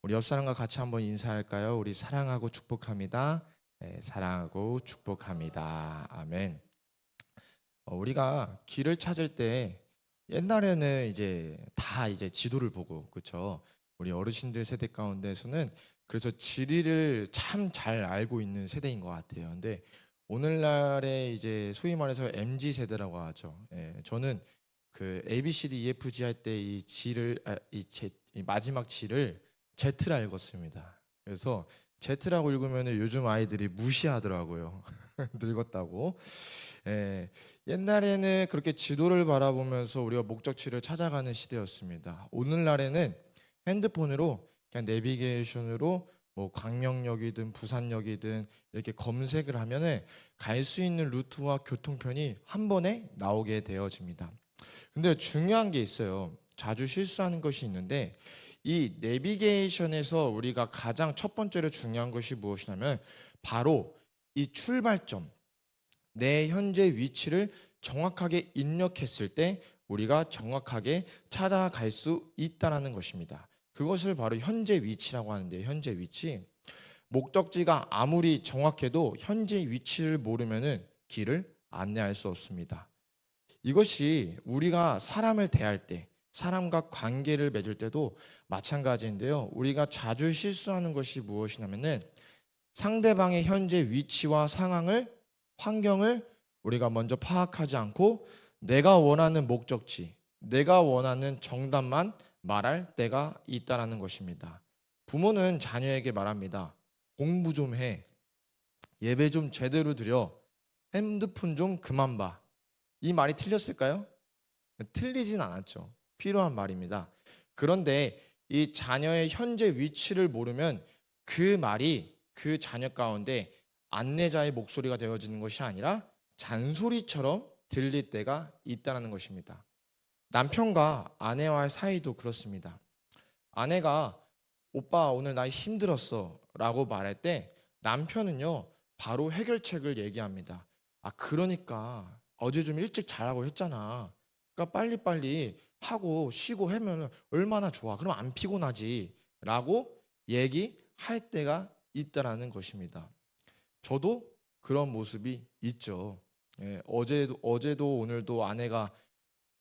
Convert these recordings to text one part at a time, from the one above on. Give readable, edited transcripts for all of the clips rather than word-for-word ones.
우리 옆 사람과 같이 한번 인사할까요? 우리 사랑하고 축복합니다. 네, 사랑하고 축복합니다. 아멘. 우리가 길을 찾을 때 옛날에는 이제 지도를 보고, 그렇죠? 우리 어르신들 세대 가운데서는 그래서 지리를 참 잘 알고 있는 세대인 것 같아요. 근데 오늘날에 이제 소위 말해서 MZ 세대라고 하죠. 예, 저는 그 ABCD EFG 할 때 이 지를 이 마지막 지를 Z라 읽었습니다. 그래서 Z라고 읽으면 요즘 아이들이 무시하더라고요. 늙었다고. 예, 옛날에는 그렇게 지도를 바라보면서 우리가 목적지를 찾아가는 시대였습니다. 오늘날에는 핸드폰으로 그냥 내비게이션으로 뭐 광명역이든 부산역이든 이렇게 검색을 하면은 갈 수 있는 루트와 교통편이 한 번에 나오게 되어집니다. 근데 중요한 게 있어요. 자주 실수하는 것이 있는데 이 내비게이션에서 우리가 가장 첫 번째로 중요한 것이 무엇이냐면 바로 이 출발점, 내 현재 위치를 정확하게 입력했을 때 우리가 정확하게 찾아갈 수 있다는 것입니다. 그것을 바로 현재 위치라고 하는데요. 현재 위치. 목적지가 아무리 정확해도 현재 위치를 모르면은 길을 안내할 수 없습니다. 이것이 우리가 사람을 대할 때, 사람과 관계를 맺을 때도 마찬가지인데요. 우리가 자주 실수하는 것이 무엇이냐면은 상대방의 현재 위치와 상황을, 환경을 우리가 먼저 파악하지 않고 내가 원하는 목적지, 내가 원하는 정답만 말할 때가 있다라는 것입니다. 부모는 자녀에게 말합니다. 공부 좀 해. 예배 좀 제대로 드려. 핸드폰 좀 그만 봐. 이 말이 틀렸을까요? 틀리진 않았죠. 필요한 말입니다. 그런데 이 자녀의 현재 위치를 모르면 그 말이 그 자녀 가운데 안내자의 목소리가 되어지는 것이 아니라 잔소리처럼 들릴 때가 있다는 것입니다. 남편과 아내와의 사이도 그렇습니다. 아내가 오빠 오늘 나 힘들었어 라고 말할 때 남편은요 바로 해결책을 얘기합니다. 아 그러니까 어제 좀 일찍 자라고 했잖아. 그러니까 빨리빨리 하고 쉬고 하면 얼마나 좋아. 그럼 안 피곤하지 라고 얘기할 때가 있다라는 것입니다. 저도 그런 모습이 있죠. 예, 어제도 오늘도 아내가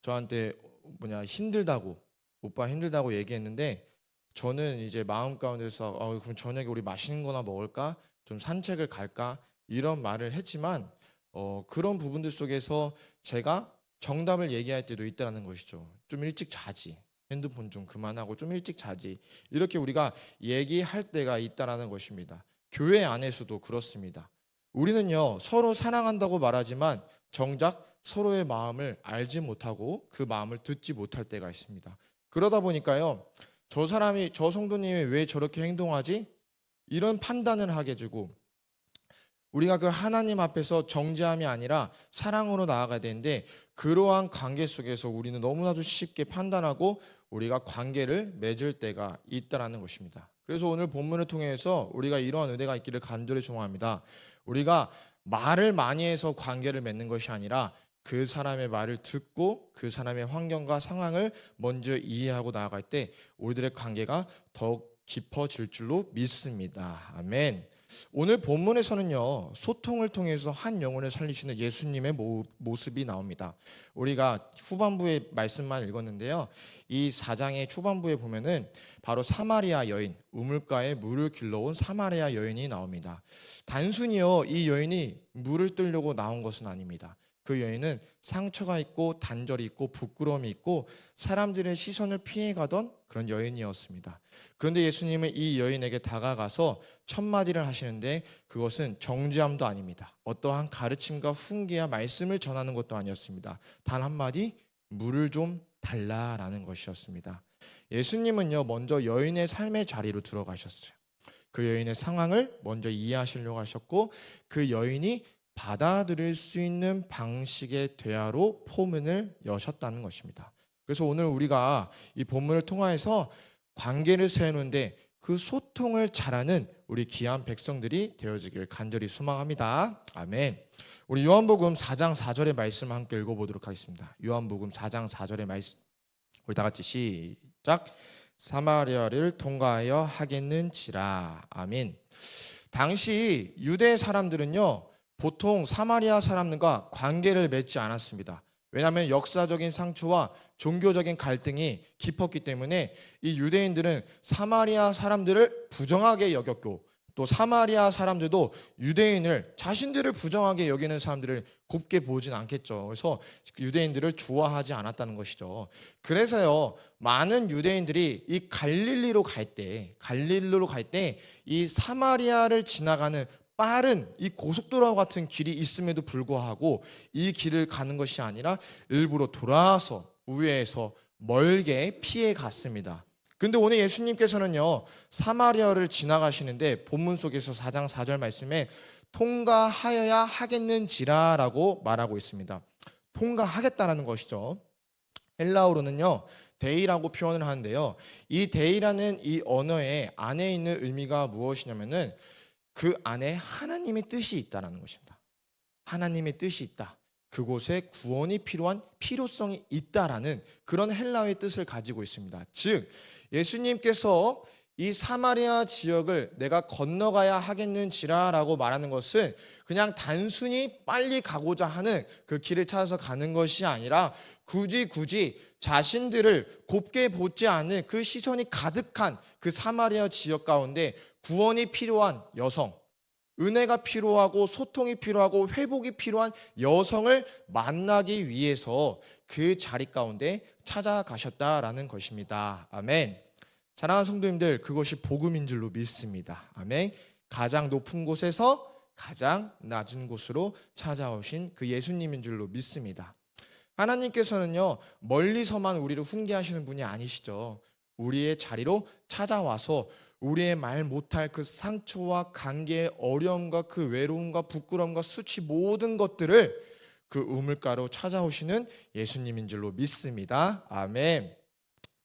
저한테 힘들다고 오빠 힘들다고 얘기했는데 저는 이제 마음 가운데서 그럼 저녁에 우리 맛있는 거나 먹을까? 좀 산책을 갈까? 이런 말을 했지만 그런 부분들 속에서 제가 정답을 얘기할 때도 있다는 것이죠. 좀 일찍 자지. 핸드폰 좀 그만하고 좀 일찍 자지. 이렇게 우리가 얘기할 때가 있다는 것입니다. 교회 안에서도 그렇습니다. 우리는요 서로 사랑한다고 말하지만 정작 서로의 마음을 알지 못하고 그 마음을 듣지 못할 때가 있습니다. 그러다 보니까요 저 성도님이 왜 저렇게 행동하지? 이런 판단을 하게 되고 우리가 그 하나님 앞에서 정죄함이 아니라 사랑으로 나아가야 되는데 그러한 관계 속에서 우리는 너무나도 쉽게 판단하고 우리가 관계를 맺을 때가 있다는 것입니다. 그래서 오늘 본문을 통해서 우리가 이러한 은혜가 있기를 간절히 소망합니다. 우리가 말을 많이 해서 관계를 맺는 것이 아니라 그 사람의 말을 듣고 그 사람의 환경과 상황을 먼저 이해하고 나아갈 때 우리들의 관계가 더욱 깊어질 줄로 믿습니다. 아멘. 오늘 본문에서는요 소통을 통해서 한 영혼을 살리시는 예수님의 모습이 나옵니다. 우리가 후반부의 말씀만 읽었는데요 이 4장의 초반부에 보면은 바로 사마리아 여인, 우물가에 물을 길러온 사마리아 여인이 나옵니다. 단순히요 이 여인이 물을 뜨려고 나온 것은 아닙니다. 그 여인은 상처가 있고 단절이 있고 부끄러움이 있고 사람들의 시선을 피해가던 그런 여인이었습니다. 그런데 예수님은 이 여인에게 다가가서 첫 마디를 하시는데 그것은 정죄함도 아닙니다. 어떠한 가르침과 훈계와 말씀을 전하는 것도 아니었습니다. 단 한마디 물을 좀 달라라는 것이었습니다. 예수님은요 먼저 여인의 삶의 자리로 들어가셨어요. 그 여인의 상황을 먼저 이해하시려고 하셨고 그 여인이 받아들일 수 있는 방식의 대화로 포문을 여셨다는 것입니다. 그래서 오늘 우리가 이 본문을 통해서 관계를 세우는데 그 소통을 잘하는 우리 귀한 백성들이 되어지길 간절히 소망합니다. 아멘. 우리 요한복음 4장 4절의 말씀 함께 읽어보도록 하겠습니다. 요한복음 4장 4절의 말씀 우리 다 같이 시작. 사마리아를 통과하여 하겠는지라. 아멘. 당시 유대 사람들은요, 보통 사마리아 사람들과 관계를 맺지 않았습니다. 왜냐하면 역사적인 상처와 종교적인 갈등이 깊었기 때문에 이 유대인들은 사마리아 사람들을 부정하게 여겼고, 또 사마리아 사람들도 유대인을, 자신들을 부정하게 여기는 사람들을 곱게 보진 않겠죠. 그래서 유대인들을 좋아하지 않았다는 것이죠. 그래서요, 많은 유대인들이 이 갈릴리로 갈 때 이 사마리아를 지나가는 빠른 이 고속도로와 같은 길이 있음에도 불구하고 이 길을 가는 것이 아니라 일부러 돌아서 우회해서 멀게 피해 갔습니다. 근데 오늘 예수님께서는요, 사마리아를 지나가시는데 본문 속에서 4장 4절 말씀에 통과하여야 하겠는지라라고 말하고 있습니다. 통과하겠다라는 것이죠. 헬라어로는요, 데이라고 표현을 하는데요, 이 데이라는 이 언어의 안에 있는 의미가 무엇이냐면은 그 안에 하나님의 뜻이 있다라는 것입니다. 하나님의 뜻이 있다. 그곳에 구원이 필요한 필요성이 있다라는 그런 헬라어의 뜻을 가지고 있습니다. 즉, 예수님께서 이 사마리아 지역을 내가 건너가야 하겠는지라라고 말하는 것은 그냥 단순히 빨리 가고자 하는 그 길을 찾아서 가는 것이 아니라 굳이 자신들을 곱게 보지 않는 그 시선이 가득한 그 사마리아 지역 가운데 구원이 필요한 여성, 은혜가 필요하고 소통이 필요하고 회복이 필요한 여성을 만나기 위해서 그 자리 가운데 찾아가셨다라는 것입니다. 아멘. 사랑하는 성도님들, 그것이 복음인 줄로 믿습니다. 아멘. 가장 높은 곳에서 가장 낮은 곳으로 찾아오신 그 예수님인 줄로 믿습니다. 하나님께서는요, 멀리서만 우리를 훈계하시는 분이 아니시죠. 우리의 자리로 찾아와서 우리의 말 못할 그 상처와 관계의 어려움과 그 외로움과 부끄러움과 수치 모든 것들을 그 우물가로 찾아오시는 예수님인 줄로 믿습니다. 아멘.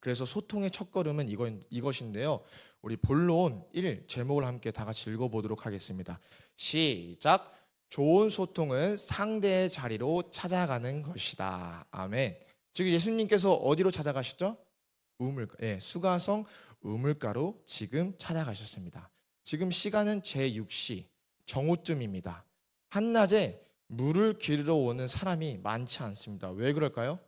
그래서 소통의 첫걸음은 이것인데요, 우리 본론 1 제목을 함께 다 같이 읽어보도록 하겠습니다. 시작. 좋은 소통은 상대의 자리로 찾아가는 것이다. 아멘. 즉 예수님께서 어디로 찾아가시죠? 수가성 우물가로 지금 찾아가셨습니다. 지금 시간은 제6시 정오쯤입니다. 한낮에 물을 기르러 오는 사람이 많지 않습니다. 왜 그럴까요?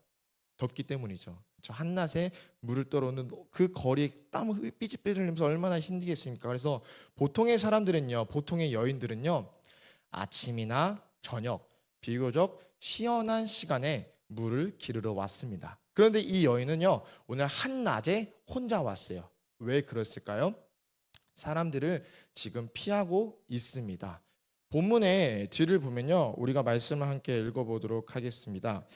덥기 때문이죠. 저 한낮에 물을 떨어오는 그 거리에 땀을 삐질삐질 흘리면서 얼마나 힘들겠습니까? 그래서 보통의 사람들은요, 보통의 여인들은요, 아침이나 저녁, 비교적 시원한 시간에 물을 기르러 왔습니다. 그런데 이 여인은요, 오늘 한낮에 혼자 왔어요. 왜 그랬을까요? 사람들을 지금 피하고 있습니다. 본문의 뒤를 보면요, 우리가 말씀을 함께 읽어보도록 하겠습니다.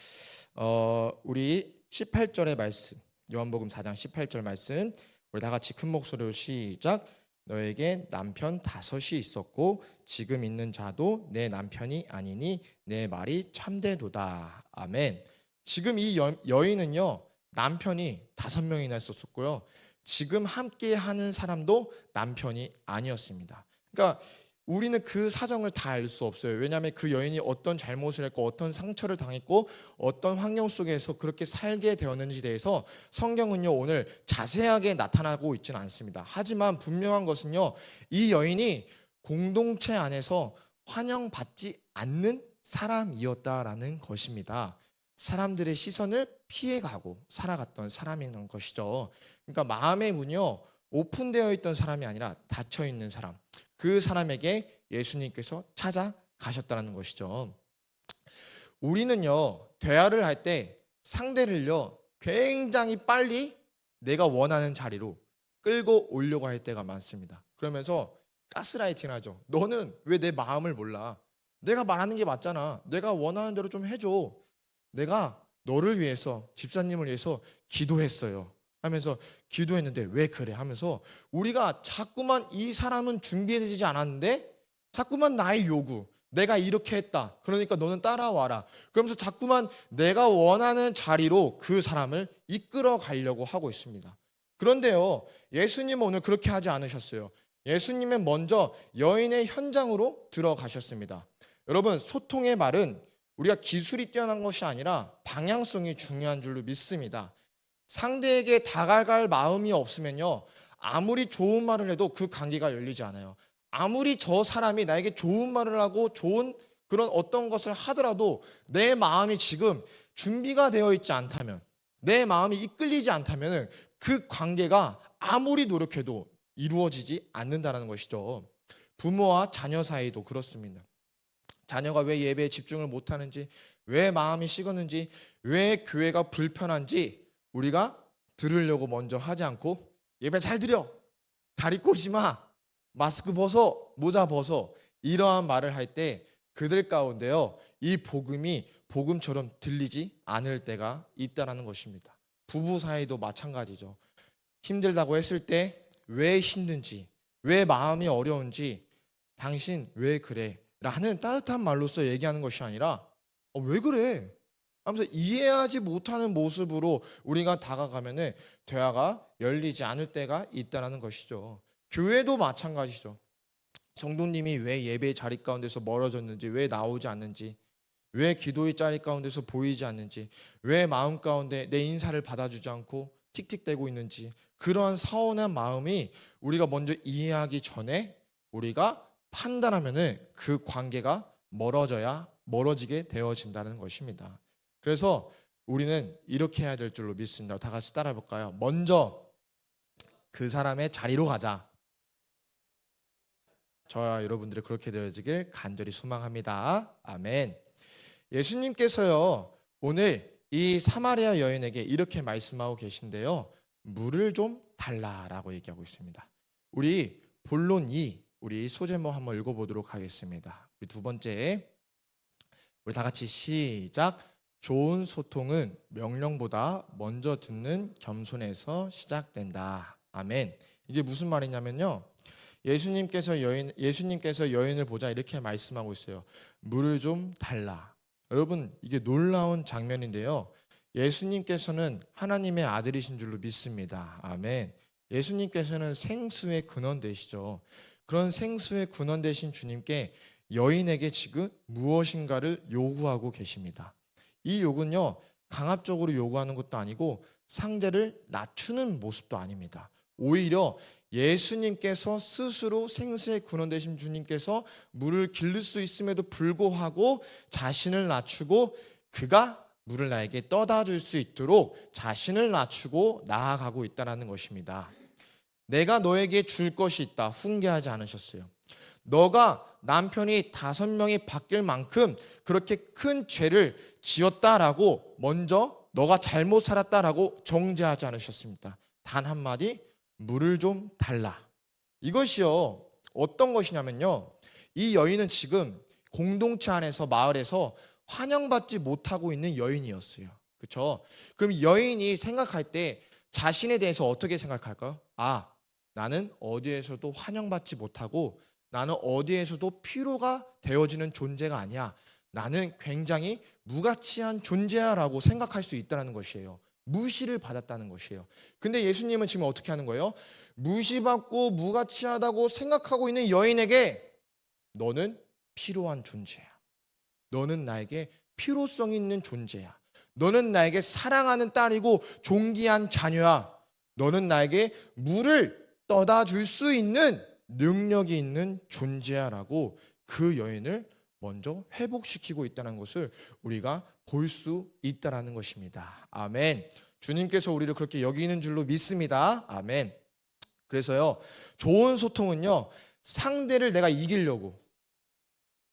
우리 18절의 말씀, 요한복음 4장 18절 말씀, 우리 다 같이 큰 목소리로 시작. 너에게 남편 5이 있었고 지금 있는 자도 내 남편이 아니니 내 말이 참되도다. 아멘. 지금 이 여인은요, 남편이 5명이나 있었고요, 지금 함께 하는 사람도 남편이 아니었습니다. 그러니까 우리는 그 사정을 다 알 수 없어요. 왜냐하면 그 여인이 어떤 잘못을 했고 어떤 상처를 당했고 어떤 환경 속에서 그렇게 살게 되었는지에 대해서 성경은요, 오늘 자세하게 나타나고 있지는 않습니다. 하지만 분명한 것은요, 이 여인이 공동체 안에서 환영받지 않는 사람이었다라는 것입니다. 사람들의 시선을 피해가고 살아갔던 사람이라는 것이죠. 그러니까 마음의 문이요, 오픈되어 있던 사람이 아니라 닫혀 있는 사람, 그 사람에게 예수님께서 찾아가셨다는 것이죠. 우리는요, 대화를 할 때 상대를요, 굉장히 빨리 내가 원하는 자리로 끌고 오려고 할 때가 많습니다. 그러면서 가스라이팅 하죠. 너는 왜 내 마음을 몰라? 내가 말하는 게 맞잖아. 내가 원하는 대로 좀 해줘. 내가 너를 위해서, 집사님을 위해서 기도했어요 하면서, 기도했는데 왜 그래 하면서 우리가 자꾸만 이 사람은 준비되지 않았는데 자꾸만 나의 요구, 내가 이렇게 했다, 그러니까 너는 따라와라, 그러면서 자꾸만 내가 원하는 자리로 그 사람을 이끌어 가려고 하고 있습니다. 그런데요, 예수님은 오늘 그렇게 하지 않으셨어요. 예수님은 먼저 여인의 현장으로 들어가셨습니다. 여러분, 소통의 말은 우리가 기술이 뛰어난 것이 아니라 방향성이 중요한 줄로 믿습니다. 상대에게 다가갈 마음이 없으면요, 아무리 좋은 말을 해도 그 관계가 열리지 않아요. 아무리 저 사람이 나에게 좋은 말을 하고 좋은 그런 어떤 것을 하더라도 내 마음이 지금 준비가 되어 있지 않다면, 내 마음이 이끌리지 않다면 그 관계가 아무리 노력해도 이루어지지 않는다는 것이죠. 부모와 자녀 사이도 그렇습니다. 자녀가 왜 예배에 집중을 못하는지, 왜 마음이 식었는지, 왜 교회가 불편한지 우리가 들으려고 먼저 하지 않고, 예배 잘 드려, 다리 꼬지 마, 마스크 벗어, 모자 벗어, 이러한 말을 할 때 그들 가운데요, 이 복음이 복음처럼 들리지 않을 때가 있다라는 것입니다. 부부 사이도 마찬가지죠. 힘들다고 했을 때 왜 힘든지, 왜 마음이 어려운지, 당신 왜 그래? 라는 따뜻한 말로써 얘기하는 것이 아니라 왜 그래? 하면서 이해하지 못하는 모습으로 우리가 다가가면 대화가 열리지 않을 때가 있다는 것이죠. 교회도 마찬가지죠. 성도님이 왜 예배의 자리 가운데서 멀어졌는지, 왜 나오지 않는지, 왜 기도의 자리 가운데서 보이지 않는지, 왜 마음 가운데 내 인사를 받아주지 않고 틱틱대고 있는지, 그러한 서운한 마음이 우리가 먼저 이해하기 전에 우리가 판단하면 그 관계가 멀어지게 되어진다는 것입니다. 그래서 우리는 이렇게 해야 될 줄로 믿습니다. 다 같이 따라해 볼까요? 먼저 그 사람의 자리로 가자. 저와 여러분들이 그렇게 되어지길 간절히 소망합니다. 아멘. 예수님께서요, 오늘 이 사마리아 여인에게 이렇게 말씀하고 계신데요, 물을 좀 달라라고 얘기하고 있습니다. 우리 본론 2, 우리 소제목 한번 읽어보도록 하겠습니다. 우리 두 번째, 우리 다 같이 시작. 좋은 소통은 명령보다 먼저 듣는 겸손에서 시작된다. 아멘. 이게 무슨 말이냐면요, 예수님께서 여인을 보자 이렇게 말씀하고 있어요. 물을 좀 달라. 여러분, 이게 놀라운 장면인데요, 예수님께서는 하나님의 아들이신 줄로 믿습니다. 아멘. 예수님께서는 생수의 근원 되시죠. 그런 생수의 근원 되신 주님께 여인에게 지금 무엇인가를 요구하고 계십니다. 이 요구는요, 강압적으로 요구하는 것도 아니고 상대를 낮추는 모습도 아닙니다. 오히려 예수님께서 스스로 생수의 근원 되신 주님께서 물을 기를 수 있음에도 불구하고 자신을 낮추고 그가 물을 나에게 떠다 줄 수 있도록 자신을 낮추고 나아가고 있다는 것입니다. 내가 너에게 줄 것이 있다, 훈계하지 않으셨어요. 너가 남편이 5명이 바뀔 만큼 그렇게 큰 죄를 지었다라고 먼저 너가 잘못 살았다라고 정죄하지 않으셨습니다. 단 한마디, 물을 좀 달라. 이것이요, 어떤 것이냐면요, 이 여인은 지금 공동체 안에서, 마을에서 환영받지 못하고 있는 여인이었어요. 그렇죠? 그럼 여인이 생각할 때 자신에 대해서 어떻게 생각할까요? 나는 어디에서도 환영받지 못하고 나는 어디에서도 필요가 되어지는 존재가 아니야. 나는 굉장히 무가치한 존재야 라고 생각할 수 있다는 것이에요. 무시를 받았다는 것이에요. 근데 예수님은 지금 어떻게 하는 거예요? 무시받고 무가치하다고 생각하고 있는 여인에게 너는 필요한 존재야. 너는 나에게 필요성 있는 존재야. 너는 나에게 사랑하는 딸이고 존귀한 자녀야. 너는 나에게 물을 떠다 줄 수 있는 능력이 있는 존재야 라고 그 여인을 먼저 회복시키고 있다는 것을 우리가 볼 수 있다는 것입니다. 아멘. 주님께서 우리를 그렇게 여기는 줄로 믿습니다. 아멘. 그래서요, 좋은 소통은요, 상대를 내가 이기려고,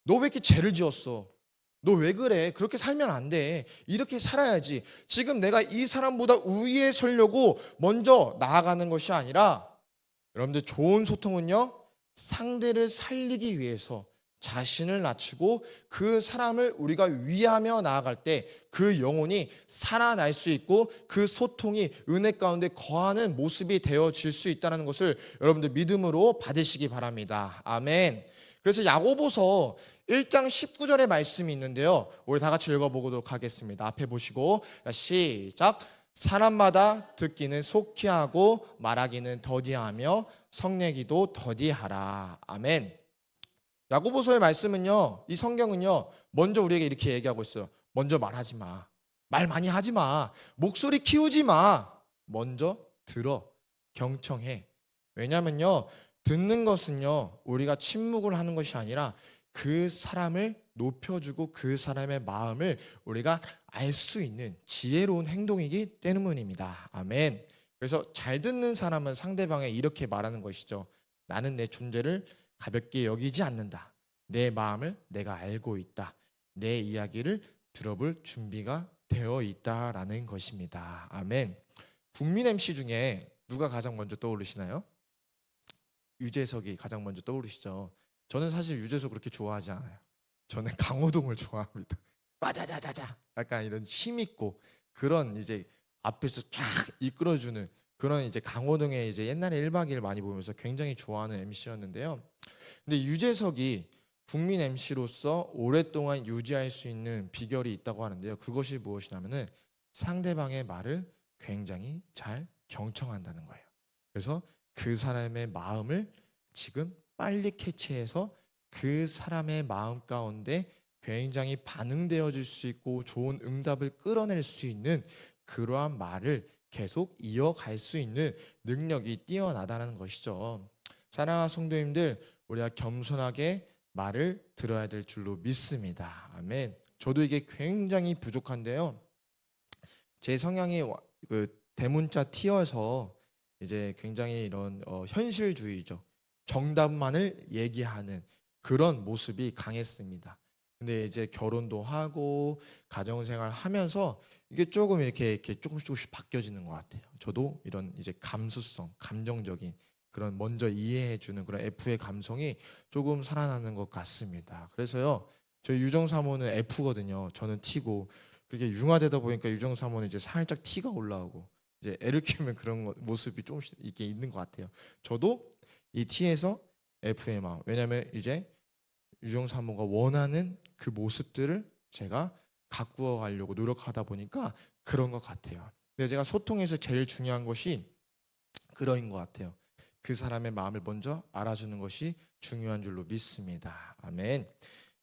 너 왜 이렇게 죄를 지었어? 너 왜 그래? 그렇게 살면 안 돼. 이렇게 살아야지. 지금 내가 이 사람보다 우위에 서려고 먼저 나아가는 것이 아니라, 여러분들, 좋은 소통은요, 상대를 살리기 위해서 자신을 낮추고 그 사람을 우리가 위하며 나아갈 때 그 영혼이 살아날 수 있고 그 소통이 은혜 가운데 거하는 모습이 되어질 수 있다는 것을 여러분들 믿음으로 받으시기 바랍니다. 아멘. 그래서 야고보서 1장 19절의 말씀이 있는데요, 우리 다 같이 읽어보도록 하겠습니다. 앞에 보시고 시작. 사람마다 듣기는 속히 하고 말하기는 더디하며 성내기도 더디하라. 아멘. 야고보서의 말씀은요, 이 성경은요, 먼저 우리에게 이렇게 얘기하고 있어요. 먼저 말하지 마. 말 많이 하지 마. 목소리 키우지 마. 먼저 들어, 경청해. 왜냐면요, 듣는 것은요, 우리가 침묵을 하는 것이 아니라 그 사람을 높여주고 그 사람의 마음을 우리가 알 수 있는 지혜로운 행동이기 때문입니다. 아멘. 그래서 잘 듣는 사람은 상대방에 이렇게 말하는 것이죠. 나는 내 존재를 가볍게 여기지 않는다. 내 마음을 내가 알고 있다. 내 이야기를 들어볼 준비가 되어 있다라는 것입니다. 아멘. 국민 MC 중에 누가 가장 먼저 떠오르시나요? 유재석이 가장 먼저 떠오르시죠. 저는 사실 유재석 그렇게 좋아하지 않아요. 저는 강호동을 좋아합니다. 빠자자자자 약간 이런 힘 있고 그런 이제 앞에서 쫙 이끌어주는 그런 이제 강호동의 이제 옛날에 1박 2일 많이 보면서 굉장히 좋아하는 MC였는데요. 근데 유재석이 국민 MC로서 오랫동안 유지할 수 있는 비결이 있다고 하는데요. 그것이 무엇이냐면은 상대방의 말을 굉장히 잘 경청한다는 거예요. 그래서 그 사람의 마음을 지금 빨리 캐치해서 그 사람의 마음 가운데 굉장히 반응되어질 수 있고 좋은 응답을 끌어낼 수 있는 그러한 말을 계속 이어갈 수 있는 능력이 뛰어나다는 것이죠. 사랑하는 성도님들, 우리가 겸손하게 말을 들어야 될 줄로 믿습니다. 아멘. 저도 이게 굉장히 부족한데요. 제 성향이 그 대문자 T여서 이제 굉장히 이런 현실주의죠. 정답만을 얘기하는 그런 모습이 강했습니다. 근데 이제 결혼도 하고 가정생활 하면서 이게 조금 이렇게 조금씩 바뀌어지는 것 같아요. 저도 이런 이제 감수성, 감정적인 그런 먼저 이해해주는 그런 F의 감성이 조금 살아나는 것 같습니다. 그래서요, 저희 유정 사모는 F거든요. 저는 T고 그렇게 융화되다 보니까 유정 사모는 이제 살짝 T가 올라오고 이제 애를 키우면 그런 모습이 조금씩 이게 있는 것 같아요. 저도 이 T에서 F의 마음. 왜냐하면 이제 유정 사모가 원하는 그 모습들을 제가 가꾸어 가려고 노력하다 보니까 그런 것 같아요. 근데 제가 소통에서 제일 중요한 것이 그러인 것 같아요. 그 사람의 마음을 먼저 알아주는 것이 중요한 줄로 믿습니다. 아멘.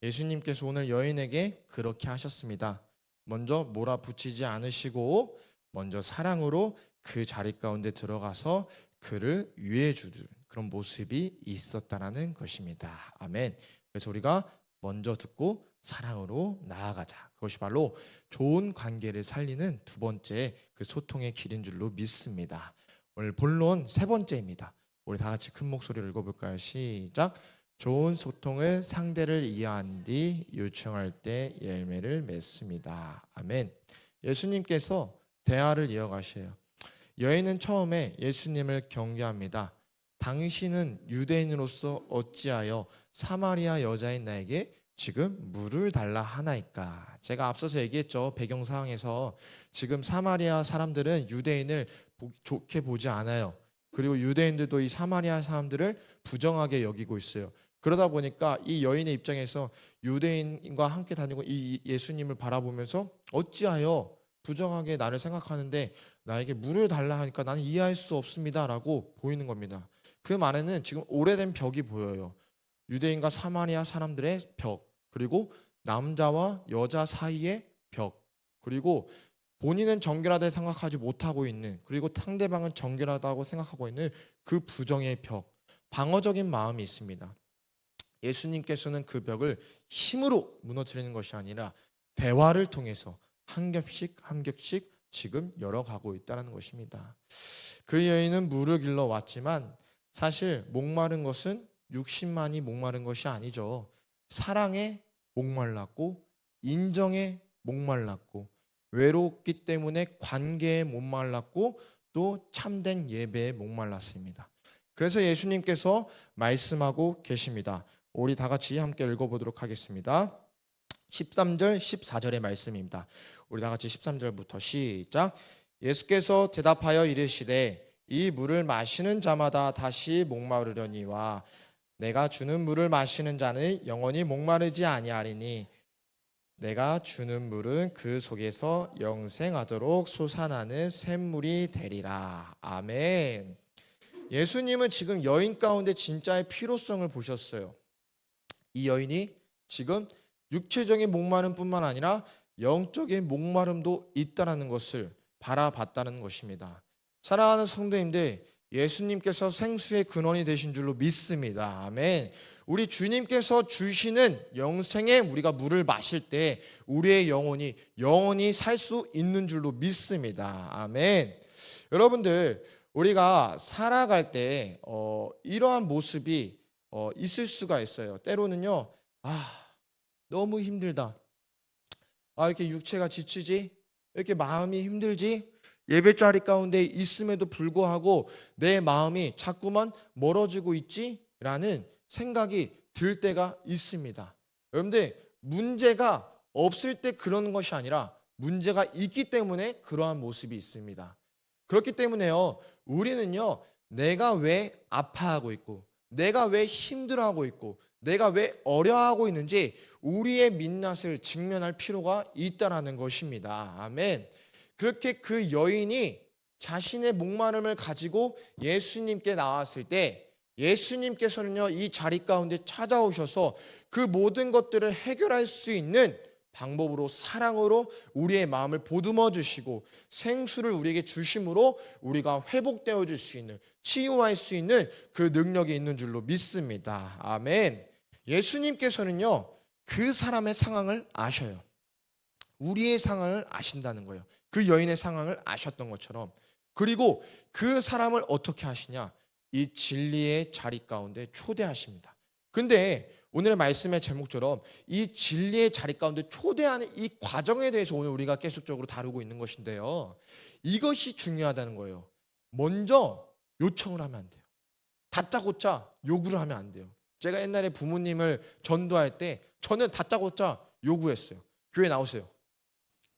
예수님께서 오늘 여인에게 그렇게 하셨습니다. 먼저 몰아붙이지 않으시고 먼저 사랑으로 그 자리 가운데 들어가서 그를 위해 주는 그런 모습이 있었다라는 것입니다. 아멘. 그래서 우리가 먼저 듣고 사랑으로 나아가자. 그것이 바로 좋은 관계를 살리는 두 번째 그 소통의 길인 줄로 믿습니다. 오늘 본론 세 번째입니다. 우리 다 같이 큰 목소리로 읽어볼까요? 시작. 좋은 소통을 상대를 이해한 뒤 요청할 때 열매를 맺습니다. 아멘. 예수님께서 대화를 이어가셔요. 여인은 처음에 예수님을 경계합니다. 당신은 유대인으로서 어찌하여 사마리아 여자인 나에게 지금 물을 달라 하나이까? 제가 앞서서 얘기했죠. 배경 상황에서 지금 사마리아 사람들은 유대인을 좋게 보지 않아요. 그리고 유대인들도 이 사마리아 사람들을 부정하게 여기고 있어요. 그러다 보니까 이 여인의 입장에서 유대인과 함께 다니고 이 예수님을 바라보면서 어찌하여 부정하게 나를 생각하는데 나에게 물을 달라 하니까 나는 이해할 수 없습니다라고 보이는 겁니다. 그 말에는 지금 오래된 벽이 보여요. 유대인과 사마리아 사람들의 벽, 그리고 남자와 여자 사이의 벽, 그리고 본인은 정결하다 생각하지 못하고 있는, 그리고 상대방은 정결하다고 생각하고 있는 그 부정의 벽, 방어적인 마음이 있습니다. 예수님께서는 그 벽을 힘으로 무너뜨리는 것이 아니라 대화를 통해서 한 겹씩 한 겹씩 지금 열어가고 있다는 것입니다. 그 여인은 물을 길러 왔지만 사실 목마른 것은 육신만이 목마른 것이 아니죠. 사랑에 목말랐고 인정에 목말랐고 외롭기 때문에 관계에 목말랐고 또 참된 예배에 목말랐습니다. 그래서 예수님께서 말씀하고 계십니다. 우리 다 같이 함께 읽어보도록 하겠습니다. 13절 14절의 말씀입니다. 우리 다 같이 13절부터 시작. 예수께서 대답하여 이르시되 이 물을 마시는 자마다 다시 목마르려니와 내가 주는 물을 마시는 자는 영원히 목마르지 아니하리니 내가 주는 물은 그 속에서 영생하도록 솟아나는 샘물이 되리라. 아멘. 예수님은 지금 여인 가운데 진짜의 필요성을 보셨어요. 이 여인이 지금 육체적인 목마름 뿐만 아니라 영적인 목마름도 있다는 것을 바라봤다는 것입니다. 사랑하는 성도님들, 예수님께서 생수의 근원이 되신 줄로 믿습니다. 아멘. 우리 주님께서 주시는 영생의 우리가 물을 마실 때 우리의 영혼이 살 수 있는 줄로 믿습니다. 아멘. 여러분들, 우리가 살아갈 때 이러한 모습이 있을 수가 있어요. 때로는요, 너무 힘들다. 이렇게 육체가 지치지? 이렇게 마음이 힘들지? 예배 자리 가운데 있음에도 불구하고 내 마음이 자꾸만 멀어지고 있지? 라는 생각이 들 때가 있습니다. 여러분들, 문제가 없을 때 그러는 것이 아니라 문제가 있기 때문에 그러한 모습이 있습니다. 그렇기 때문에요, 우리는요, 내가 왜 아파하고 있고, 내가 왜 힘들어하고 있고, 내가 왜 어려워하고 있는지 우리의 민낯을 직면할 필요가 있다라는 것입니다. 아멘. 그렇게 그 여인이 자신의 목마름을 가지고 예수님께 나왔을 때 예수님께서는요, 이 자리 가운데 찾아오셔서 그 모든 것들을 해결할 수 있는 방법으로, 사랑으로 우리의 마음을 보듬어 주시고 생수를 우리에게 주심으로 우리가 회복되어질 수 있는, 치유할 수 있는 그 능력이 있는 줄로 믿습니다. 아멘. 예수님께서는요, 그 사람의 상황을 아셔요. 우리의 상황을 아신다는 거예요. 그 여인의 상황을 아셨던 것처럼. 그리고 그 사람을 어떻게 하시냐? 이 진리의 자리 가운데 초대하십니다. 근데 오늘의 말씀의 제목처럼 이 진리의 자리 가운데 초대하는 이 과정에 대해서 오늘 우리가 계속적으로 다루고 있는 것인데요, 이것이 중요하다는 거예요. 먼저 요청을 하면 안 돼요. 다짜고짜 요구를 하면 안 돼요. 제가 옛날에 부모님을 전도할 때 저는 다짜고짜 요구했어요. 교회 나오세요.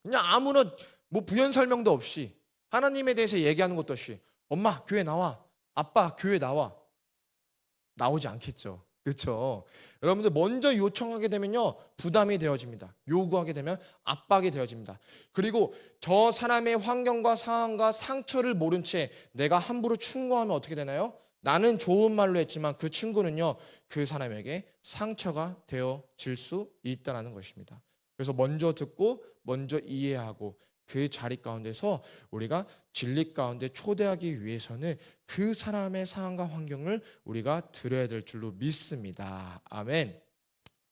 그냥 아무런 부연 설명도 없이, 하나님에 대해서 얘기하는 것도 없이, 엄마 교회 나와, 아빠 교회 나와. 나오지 않겠죠. 그렇죠? 여러분들, 먼저 요청하게 되면요, 부담이 되어집니다. 요구하게 되면 압박이 되어집니다. 그리고 저 사람의 환경과 상황과 상처를 모른 채 내가 함부로 충고하면 어떻게 되나요? 나는 좋은 말로 했지만 그 친구는요, 그 사람에게 상처가 되어질 수 있다는 것입니다. 그래서 먼저 듣고 먼저 이해하고 그 자리 가운데서 우리가 진리 가운데 초대하기 위해서는 그 사람의 상황과 환경을 우리가 들어야 될 줄로 믿습니다. 아멘.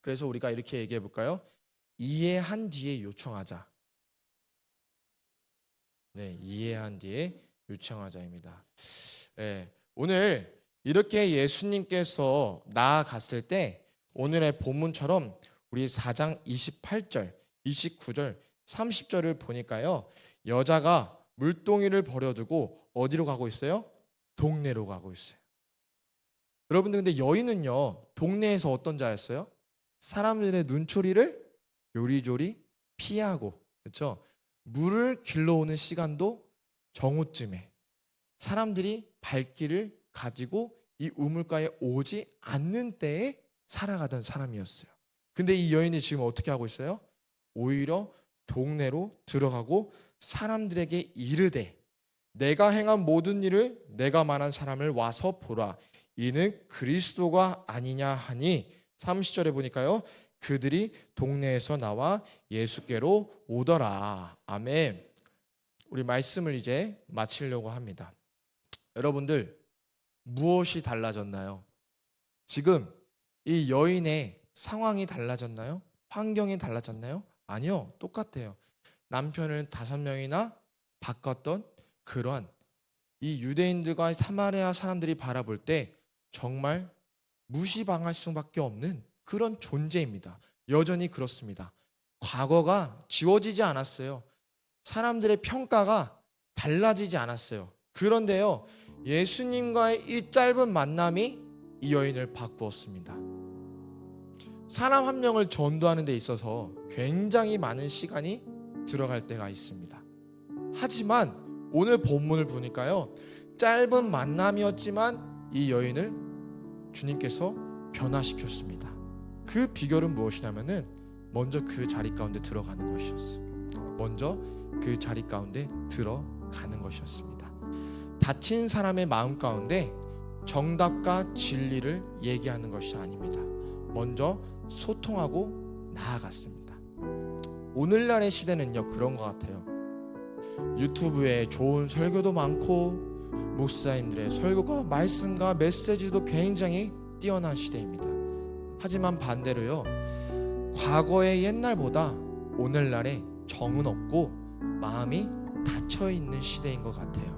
그래서 우리가 이렇게 얘기해 볼까요? 이해한 뒤에 요청하자. 네, 이해한 뒤에 요청하자입니다. 네, 오늘 이렇게 예수님께서 나아갔을 때 오늘의 본문처럼 우리 4장 28절, 29절, 30절을 보니까요, 여자가 물동이를 버려두고 어디로 가고 있어요? 동네로 가고 있어요. 여러분들, 근데 여인은요, 동네에서 어떤 자였어요? 사람들의 눈초리를 요리조리 피하고, 그렇죠? 물을 길러오는 시간도 정오쯤에 사람들이 발길을 가지고 이 우물가에 오지 않는 때에 살아가던 사람이었어요. 근데 이 여인이 지금 어떻게 하고 있어요? 오히려 동네로 들어가고 사람들에게 이르되, 내가 행한 모든 일을 내가 말한 사람을 와서 보라, 이는 그리스도가 아니냐 하니, 30절에 보니까요, 그들이 동네에서 나와 예수께로 오더라. 아멘. 우리 말씀을 이제 마치려고 합니다. 여러분들, 무엇이 달라졌나요? 지금 이 여인의 상황이 달라졌나요? 환경이 달라졌나요? 아니요, 똑같아요. 남편을 5명이나 바꿨던 그러한 이 유대인들과 사마리아 사람들이 바라볼 때 정말 무시당할 수밖에 없는 그런 존재입니다. 여전히 그렇습니다. 과거가 지워지지 않았어요. 사람들의 평가가 달라지지 않았어요. 그런데요, 예수님과의 이 짧은 만남이 이 여인을 바꾸었습니다. 사람 한 명을 전도하는 데 있어서 굉장히 많은 시간이 들어갈 때가 있습니다. 하지만 오늘 본문을 보니까요, 짧은 만남이었지만 이 여인을 주님께서 변화시켰습니다. 그 비결은 무엇이냐면은 먼저 그 자리 가운데 들어가는 것이었어요. 먼저 그 자리 가운데 들어가는 것이었습니다. 다친 사람의 마음 가운데 정답과 진리를 얘기하는 것이 아닙니다. 먼저 소통하고 나아갔습니다. 오늘날의 시대는요, 그런 것 같아요. 유튜브에 좋은 설교도 많고 목사님들의 설교가 말씀과 메시지도 굉장히 뛰어난 시대입니다. 하지만 반대로요, 과거의 옛날보다 오늘날에 정은 없고 마음이 닫혀 있는 시대인 것 같아요.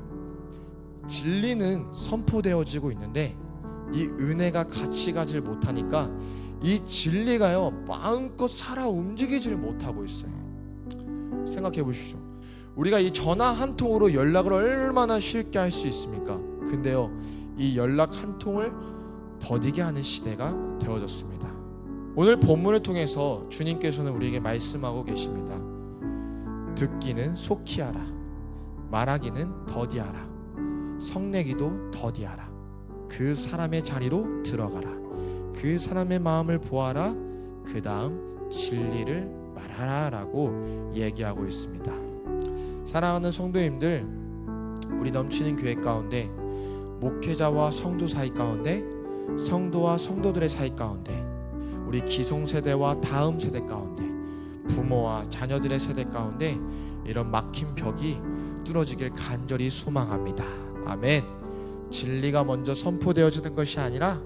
진리는 선포되어지고 있는데 이 은혜가 같이 가질 못하니까 이 진리가요 마음껏 살아 움직이질 못하고 있어요. 생각해 보십시오. 우리가 이 전화 한 통으로 연락을 얼마나 쉽게 할 수 있습니까? 근데요, 이 연락 한 통을 더디게 하는 시대가 되어졌습니다. 오늘 본문을 통해서 주님께서는 우리에게 말씀하고 계십니다. 듣기는 속히 하라, 말하기는 더디하라, 성내기도 더디하라. 그 사람의 자리로 들어가라. 그 사람의 마음을 보아라. 그 다음 진리를 말하라 라고 얘기하고 있습니다. 사랑하는 성도님들, 우리 넘치는 교회 가운데 목회자와 성도 사이 가운데, 성도와 성도들의 사이 가운데, 우리 기성세대와 다음 세대 가운데, 부모와 자녀들의 세대 가운데 이런 막힌 벽이 뚫어지길 간절히 소망합니다. 아멘. 진리가 먼저 선포되어지는 것이 아니라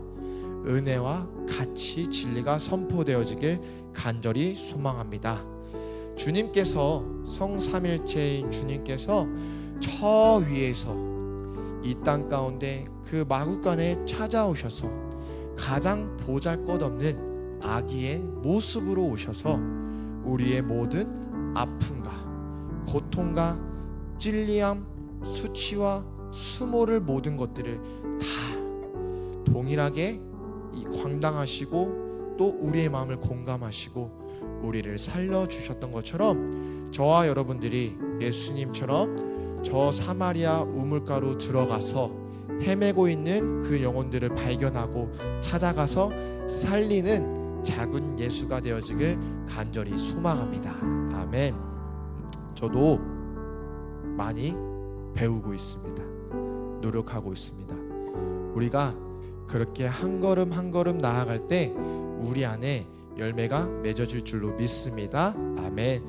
은혜와 같이 진리가 선포되어지길 간절히 소망합니다. 주님께서 성삼일체인 주님께서 저 위에서 이 땅 가운데 그 마구간에 찾아오셔서 가장 보잘것없는 아기의 모습으로 오셔서 우리의 모든 아픔과 고통과 찔리함, 수치와 수모를 모든 것들을 다 동일하게 감당하시고 또 우리의 마음을 공감하시고 우리를 살려주셨던 것처럼 저와 여러분들이 예수님처럼 저 사마리아 우물가로 들어가서 헤매고 있는 그 영혼들을 발견하고 찾아가서 살리는 작은 예수가 되어지길 간절히 소망합니다. 아멘. 저도 많이 배우고 있습니다. 노력하고 있습니다. 우리가 그렇게 한 걸음 한 걸음 나아갈 때 우리 안에 열매가 맺어질 줄로 믿습니다. 아멘.